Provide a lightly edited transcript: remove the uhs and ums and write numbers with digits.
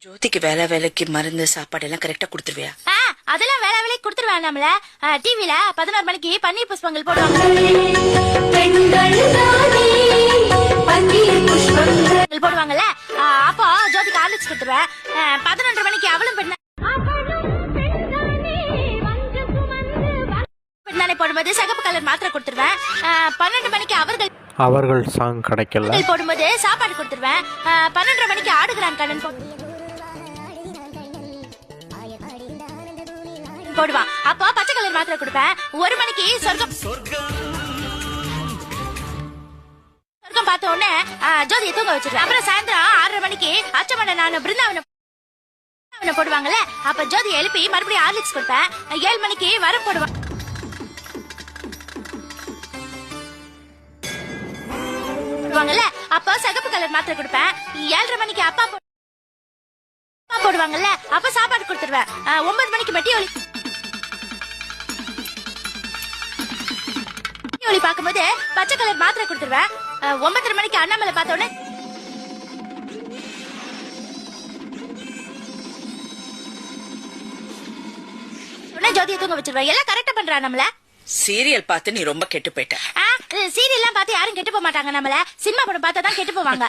ஜோதிக்கு வேலைக்கு மருந்து சாப்பாடு எல்லாம் கரெக்டா கொடுத்துருவியா? அதெல்லாம் வேலைக்கு கொடுத்துருவேன். நம்மள டிவில 11 மணிக்கு பன்னீர் புஷ்பங்கள் போடுவாங்க. போடுவாங்கல்ல, அப்போ ஜோதிக்கு ஹார்லிக்ஸ் கொடுத்துருவேன். 11:30 மணிக்கு அவளும் பெண்ணானே போடும்போது சிகப்பு கலர் மாத்திரை கொடுத்துருவேன். 12 மணிக்கு அவர்கள் சாங் கிடைக்கல போடும்போது சாப்பாடு கொடுத்துருவேன். 12:30 மணிக்கு ஆடுகிறான் கண்ணன் போடுவான். அப்போ பச்சை கலர் மாத்திரை கொடுப்பேன். 1 மணிக்கு சொர்க்கம் பார்த்த உடனே ஜோதியை தூங்க வச்சிருவேன். அப்புறம் சாயந்தரம் 6:30 மணிக்கு அச்சமட நான் பிருந்தாவனம் போடுவாங்கல்ல, அப்ப ஜோதியை எழுப்பி மறுபடியும் ஹார்லிக்ஸ் கொடுப்பேன். 7 மணிக்கு வரம் போடுவான். அப்போ சிகப்பு கலர் மாத்திரை கொடுப்பேன். 7:30 மணிக்கு அப்பா போடுவாங்கல்ல, அப்ப சாப்பாடு கொடுத்துருவேன். 9 மணிக்கு பட்டி ஒளி பார்க்கும்போது பச்சை கலர் மாத்திரை கொடுத்துருவேன். 9:30 மணிக்கு அண்ணாமலை பார்த்த உடனே ஜோதியை தூங்க வச்சிருவேன். எல்லாம் கரெக்டா பண்றா. நம்மள சீரியல் பார்த்து நீ ரொம்ப கெட்டு போயிட்ட. சீரியல்லாம் பார்த்து யாரும் கெட்டு போக மாட்டாங்க. நம்மள சினிமா படம் பார்த்தா தான் கெட்டு போவாங்க.